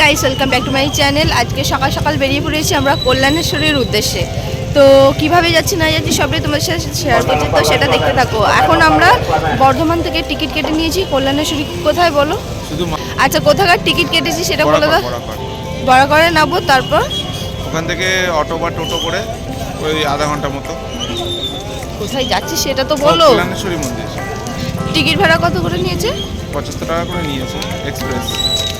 Guys, welcome back to my channel. আজকে সকাল সকাল বেরিয়ে পড়েছি আমরা কল্যাণেশ্বরীর উদ্দেশ্যে। তো কিভাবে যাচ্ছি না যাচ্ছি সবটাই তোমাদের সাথে শেয়ার করছি, তো সেটা দেখতে থাকো। এখন আমরা বর্ধমান থেকে টিকিট কেটে নিয়েছি। কল্যাণেশ্বরী কোথায় বলো? আচ্ছা, কোথাকার টিকিট কেটেছি সেটা বলে দাও। বড় করে নামবো, তারপর ওখান থেকে অটো বা টোটো করে ওই আধা ঘন্টা মতো। কোথায় যাচ্ছি সেটা তো বলো। কল্যাণেশ্বরী মন্দির। টিকিট ভাড়া কত করে নিয়েছে? 75 টাকা করে নিয়েছে এক্সপ্রেস,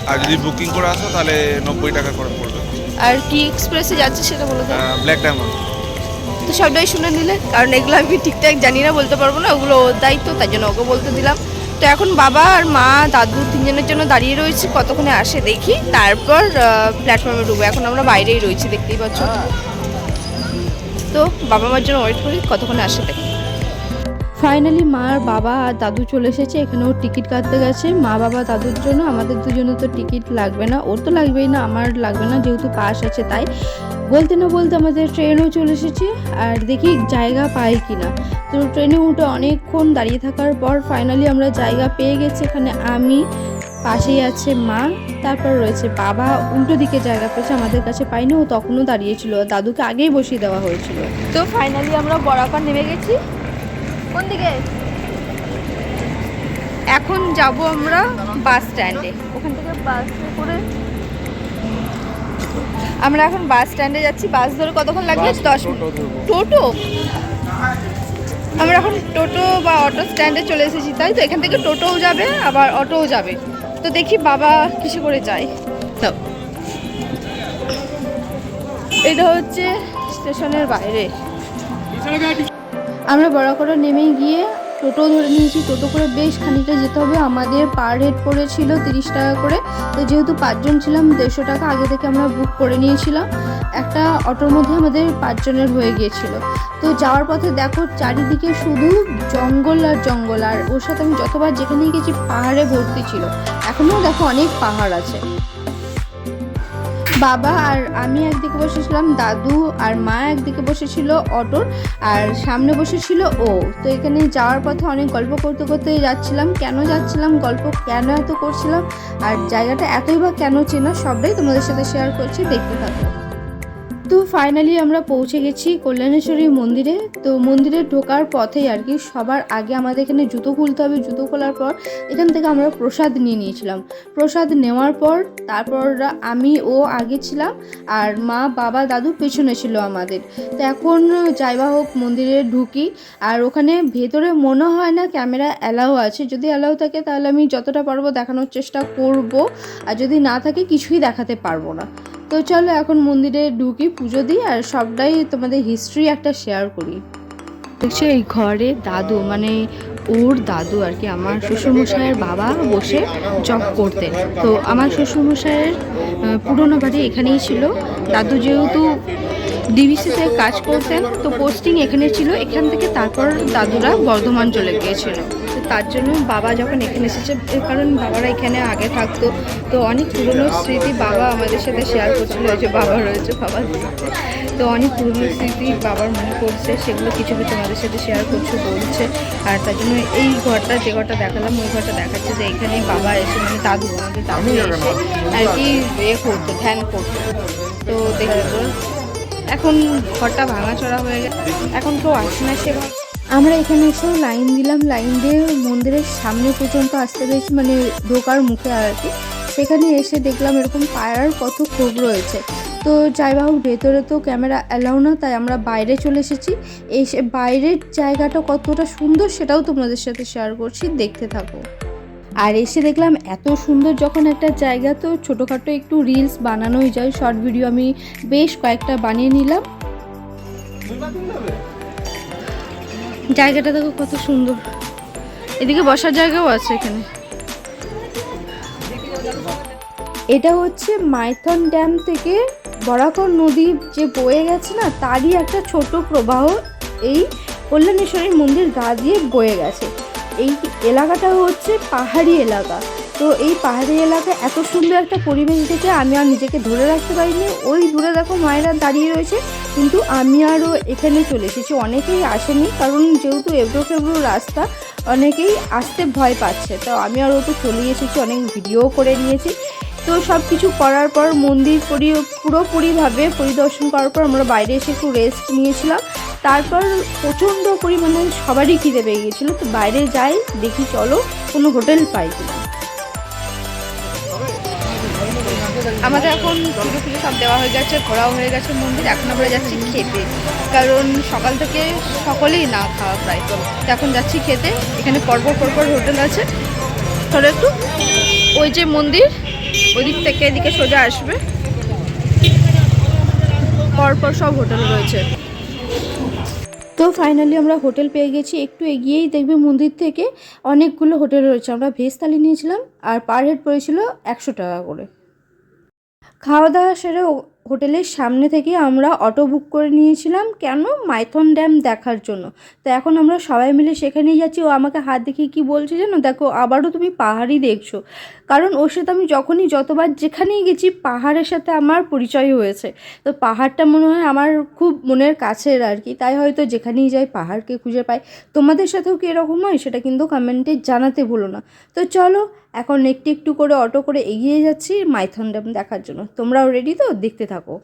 আর যদি বুকিং করে আসো তাহলে 90 টাকা করে পড়বে। আর কি এক্সপ্রেসে যাচ্ছে সেটা বলে দাও। Black diamond. তো সবটাই শুনে নিলে, কারণ এগুলো আমি ঠিকঠাক জানি না, বলতে পারবো না, ওগুলো ওর দায়িত্ব, তাই জন্য ওকে বলতে দিলাম। তো এখন বাবা আর মা দাদু তিনজনের জন্য দাঁড়িয়ে রয়েছি, কতক্ষণে আসে দেখি, তারপর প্ল্যাটফর্মে ঢুকবো। এখন আমরা বাইরেই রয়েছি, দেখতেই পাচ্ছ। তো বাবা মার জন্য ওয়েট করি, কতক্ষণে আসে দেখি। ফাইনালি মা আর বাবা আর দাদু চলে এসেছে। এখানেও টিকিট কাটতে গেছে মা বাবা দাদুর জন্য। আমাদের দুজনে তো টিকিট লাগবে না, ওর তো লাগবেই না, আমার লাগবে না, যেহেতু পাস আছে। তাই বলতে না বলতে আমাদের ট্রেনও চলে এসেছে, আর দেখি জায়গা পাই কিনা। তো ট্রেনে উঠে অনেকক্ষণ দাঁড়িয়ে থাকার পর ফাইনালি আমরা জায়গা পেয়ে গেছি। এখানে আমি, পাশেই আছে মা, তারপর রয়েছে বাবা। উল্টো দিকে জায়গা পেয়েছে, আমাদের কাছে পাইনি, ও তখনও দাঁড়িয়েছিল, দাদুকে আগেই বসিয়ে দেওয়া হয়েছিল। তো ফাইনালি আমরা বরাবর নেমে গেছি। কোন দিকে? এখন যাব আমরা বাস স্ট্যান্ডে। ওখান থেকে বাসে করে আমরা এখন বাস স্ট্যান্ডে যাচ্ছি। বাস ধরে কতক্ষণ লাগবে? 10 মিনিট। টোটো? আমরা এখন টোটো বা অটো স্ট্যান্ডে চলে এসেছি, তাই তো। এখান থেকে টোটোও যাবে আবার অটোও যাবে। তো দেখি বাবা কিসে করে যায়। তো এটা হচ্ছে স্টেশনের বাইরে। আমরা বড়াকড়া নেমে গিয়ে টোটো ধরে নিয়েছি। টোটো করে বেশ খানিকটা যেতে হবে। আমাদের পার হেড পড়েছিল 30 টাকা করে। তো যেহেতু 5 জন ছিলাম, 150 টাকা আগে থেকে আমরা বুক করে নিয়েছিলাম। একটা অটোর মধ্যে আমাদের 5 জনের হয়ে গিয়েছিল। তো যাওয়ার পথে দেখো চারিদিকে শুধু জঙ্গল আর জঙ্গল, আর ওর সাথে আমি যতবার যেখানেই গেছি পাহাড়ে ভর্তি ছিল। এখনও দেখো অনেক পাহাড় আছে। বাবা আর আমি একদিকে বসেছিলাম, দাদু আর মা একদিকে বসেছিল অটোর, আর সামনে বসেছিল ও। তো এখানে যাওয়ার পথে অনেক গল্প করতে করতে যাচ্ছিলাম। কেন যাচ্ছিলাম, গল্প কেন এত করছিলাম, আর জায়গাটা এতই বা কেন চেনা, সবটাই তোমাদের সাথে শেয়ার করছি, দেখতে থাকো। তো ফাইনালি আমরা পৌঁছে গেছি কল্যাণেশ্বরী মন্দিরে। তো মন্দিরে ঢোকার পথেই আর কি, সবার আগে আমাদের এখানে জুতো খুলতে হবে। জুতো খোলার পর এখান থেকে আমরা প্রসাদ নিয়ে নিয়েছিলাম। প্রসাদ নেওয়ার পর তারপর আমি ও আগে ছিলাম, আর মা বাবা দাদু পেছনে ছিল আমাদের। তো এখন যাই বা হোক মন্দিরে ঢুকি, আর ওখানে ভেতরে মনে হয় না ক্যামেরা অ্যালাউ আছে। যদি অ্যালাউ থাকে তাহলে আমি যতটা পারবো দেখানোর চেষ্টা করব, আর যদি না থাকে কিছুই দেখাতে পারবো না। তো চলো এখন মন্দিরে ঢুকি, পুজো দিই, আর সবটাই তোমাদের হিস্ট্রি একটা শেয়ার করি। দেখছি এই ঘরে দাদু, মানে ওর দাদু আর কি, আমার শ্বশুরমশাইয়ের বাবা বসে জব করতেন। তো আমার শ্বশুরমশাইয়ের পুরনো বাড়ি এখানেই ছিল। দাদু যেহেতু ডিভিসিতে কাজ করতেন, তো পোস্টিং এখানে ছিল। এখান থেকে তারপর দাদুরা বর্ধমান চলে গিয়েছিল। তো তার জন্য বাবা যখন এখানে এসেছে, কারণ বাবারা এখানে আগে থাকতো, তো অনেক পুরনো স্মৃতি বাবা আমাদের সাথে শেয়ার করছিল। যে বাবা রয়েছে, বাবা, তো অনেক পুরনো স্মৃতি বাবার মনে পড়ছে, সেগুলো কিছু কিছু আমাদের সাথে শেয়ার করছে, বলছে। আর তার জন্য এই ঘরটা, যে ঘরটা দেখালাম ওই ঘরটা দেখাচ্ছে, যে এখানেই বাবা এসে, মানে দাদু, আমাদের দাদু এসে আর কি করতো, ধ্যান করতো। তো দেখো এখন ঘরটা ভাঙাচড়া হয়ে গেছে, এখন কেউ আসে না সে ঘর। আমরা এখানে এসেও লাইন দিলাম। লাইন দিয়ে মন্দিরের সামনে পর্যন্ত আসতে পেরেছি, মানে ঢোকার মুখে আর কি। সেখানে এসে দেখলাম এরকম পায়রার কত ক্ষোভ রয়েছে। তো যাই হোক, ভেতরে তো ক্যামেরা অ্যালাউ না, তাই আমরা বাইরে চলে এসেছি। এসে বাইরের জায়গাটা কতটা সুন্দর সেটাও তোমাদের সাথে শেয়ার করছি, দেখতে থাকো। আর এসে দেখলাম এত সুন্দর যখন একটা জায়গা, তো ছোটোখাটো একটু রিলস বানানোই যায়। শর্ট ভিডিও আমি বেশ কয়েকটা বানিয়ে নিলাম। জায়গাটা দেখো কত সুন্দর, এদিকে বসার জায়গাও আছে এখানে। এটা হচ্ছে মাইথন ড্যাম থেকে বরাকর নদী যে বয়ে গেছে না, তারই একটা ছোট প্রবাহ এই কল্যাণেশ্বরী মন্দির গা দিয়ে বয়ে গেছে। এই এলাকাটা হচ্ছে পাহাড়ি এলাকা। তো এই পাহাড়ি এলাকায় এত সুন্দর একটা পরিবেশ দেখে আমি আর নিজেকে ধরে রাখতে পারিনি। ওই দূরে দেখো মায়েরা দাঁড়িয়ে রয়েছে, কিন্তু আমি আরও এখানে চলে এসেছি। অনেকেই আসেনি, কারণ যেহেতু এবড়ো খেবড়ো রাস্তা, অনেকেই আসতে ভয় পাচ্ছে। তো আমি আরও তো চলে এসেছি, অনেক ভিডিও করে নিয়েছি। তো সব কিছু করার পর মন্দির পুরোপুরিভাবে পরিদর্শন করার পর আমরা বাইরে এসে একটু রেস্ট নিয়েছিলাম। তারপর প্রচণ্ড পরিমাণে সবারই খিদে পেয়ে গিয়েছিলো, তো বাইরে যাই দেখি চলো কোনো হোটেল পাই কিনা। আমাদের এখন পুজো পুজো সব দেওয়া হয়ে গেছে, ঘোরাও হয়ে গেছে মন্দির। এখন আমরা যাচ্ছি খেতে, কারণ সকাল থেকে সকলেই না খাওয়া প্রায়, তো এখন যাচ্ছি খেতে। এখানে পরপর হোটেল আছে, চলো একটু। ওই যে মন্দির, ওই দিক থেকে এদিকে সোজা আসবে, পরপর সব হোটেল রয়েছে। তো ফাইনালি আমরা হোটেল পেয়ে গেছি। একটু এগিয়েই দেখবে মন্দির থেকে অনেকগুলো হোটেল রয়েছে। আমরা ভেজ থালি নিয়েছিলাম আর পার হেড পড়েছিল 100 টাকা করে। খাওয়া দাওয়া সেরে হোটেলের সামনে থেকে আমরা অটো বুক করে নিয়েছিলাম, কেন? মাইথন ড্যাম দেখার জন্য। তো এখন আমরা সবাই মিলে সেখানেই যাচ্ছি। ও আমাকে হাত দেখিয়ে কি বলছে জানো, দেখো আবারও তুমি পাহাড়ই দেখছো। কারণ ওর সাথে আমি যতবার যেখানেই গেছি পাহাড়ের সাথে আমার পরিচয় হয়েছে। তো পাহাড়টা মনে হয় আমার খুব মনের কাছের আর কি, তাই হয়তো যেখানেই যাই পাহাড়কে খুঁজে পাই। তোমাদের সাথেও কি এরকম হয় সেটা কিন্তু কমেন্টে জানাতে ভুলো না। তো চলো এখন একটু করে অটো করে এগিয়ে যাচ্ছি মাইথন ড্যাম দেখার জন্য। তোমরাও রেডি তো? দেখতে থাকো।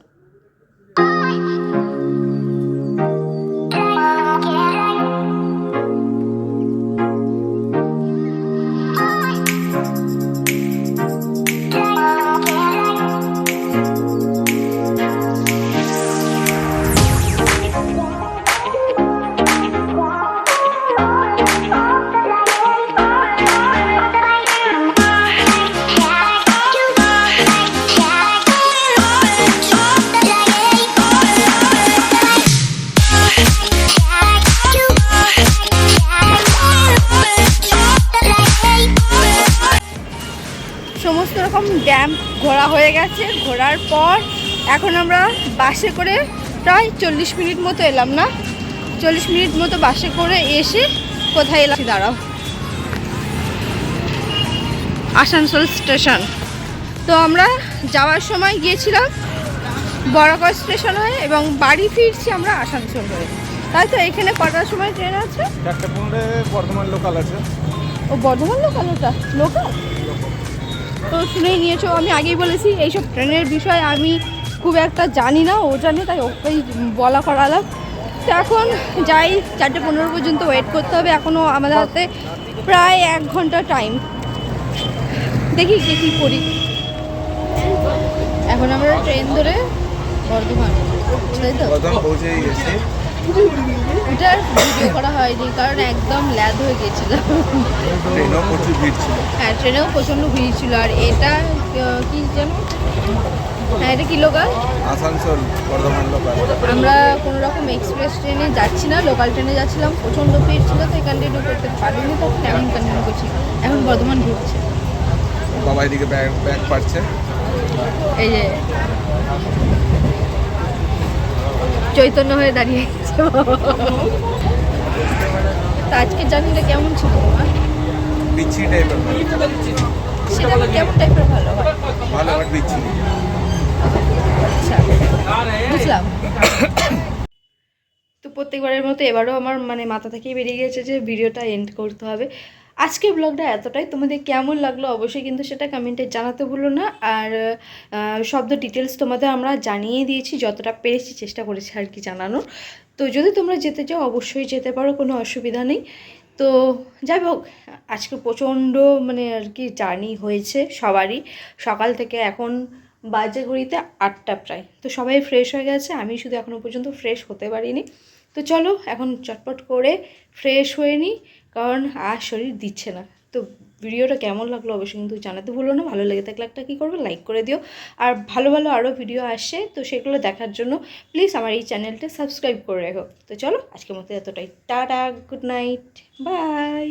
সমস্ত রকম ড্যাম ঘোরা হয়ে গেছে। ঘোরার পর এখন আমরা বাসে করে প্রায় 40 মিনিট মতো এলাম, না 40 মিনিট মতো বাসে করে এসে কোথায় এলাম দাঁড়াও, আসানসোল স্টেশন। তো আমরা যাওয়ার সময় গিয়েছিলাম বড়াকর স্টেশন হয়ে এবং বাড়ি ফিরছি আমরা আসানসোল হয়ে। তাই তো এখানে কটার সময় ট্রেন আছে? 4:15 বর্ধমান লোকাল আছে। ও বর্ধমান লোকাল, ওটা লোকাল তো শুনেই নিয়েছো। আমি আগেই বলেছি এইসব ট্রেনের বিষয়ে আমি খুব একটা জানি না, ও জানে, তাই ওকেই বলা করালাম। তো এখন যাই, 4:15 পর্যন্ত ওয়েট করতে হবে। এখনও আমাদের হাতে প্রায় 1 ঘন্টা টাইম, দেখি কী করি। এখন আমরা ট্রেন ধরে বর্ধমান, তাই তো? পৌঁছেই গেছি। এটার ভিডিও করা হয়নি কারণ একদম ল্যাদ হয়ে গেছিল। ট্রেনেও প্রচুর ভিড় ছিল। হ্যাঁ, ট্রেনেও প্রচণ্ড ভিড় ছিল। আর এটা কি জানো, হ্যাঁ এটা কি লোকাল? আসানসোল বর্ধমান লোকাল। আমরা কোনো রকম এক্সপ্রেস ট্রেনে যাচ্ছি না, লোকাল ট্রেনে যাচ্ছিলাম। প্রচণ্ড ভিড় ছিল, তাই কন্টিনিউ করতে পারিনি, তখন এমন কন্টিনিউ করছি। এখন বর্ধমান ঢুকছে, বাবা এদিকে ব্যাগ পাচ্ছে। এই যে চৈতন্য হয়ে দাঁড়িয়ে গেছে। তা আজকে জার্নিটা কেমন ছিল তোমার? বিচ্ছি টাইপের। সেটা আবার কেমন টাইপের ভালো হয়? ভালো বাট বিচ্ছি। আচ্ছা, বুঝলাম। তো প্রত্যেকবারের মতো এবারও আমার মাথা থেকেই বেরিয়ে গেছে যে ভিডিওটা এন্ড করতে হবে। আজকের ব্লগটা এতটাই। তোমাদের কেমন লাগলো অবশ্যই কিন্তু সেটা কমেন্টে জানাতে ভুলো না। আর শব্দ ডিটেলস তোমাদের আমরা জানিয়ে দিয়েছি, যতটা পেরেছি চেষ্টা করেছি আর কি জানানোর। তো যদি তোমরা যেতে চাও অবশ্যই যেতে পারো, কোনো অসুবিধা নেই। তো যাই হোক, আজকে প্রচণ্ড আর কি জার্নি হয়েছে সবারই। সকাল থেকে এখন বাজে ঘড়িতে 8টা প্রায়। তো সবাই ফ্রেশ হয়ে গেছে, আমি শুধু এখনও পর্যন্ত ফ্রেশ হতে পারিনি। তো চলো এখন চটপট করে ফ্রেশ হয়ে নিই, কারণ আর শরীর দিচ্ছে না। তো ভিডিওটা কেমন লাগলো অবশ্যই কিন্তু জানাতে ভুলো না। ভালো লেগে থাকলে একটা কী করবে, লাইক করে দিও। আর ভালো আরও ভিডিও আসে, তো সেগুলো দেখার জন্য প্লিজ আমার এই চ্যানেলটা সাবস্ক্রাইব করে রেখো। তো চলো আজকের মতো এতটাই। Tata, good night, by.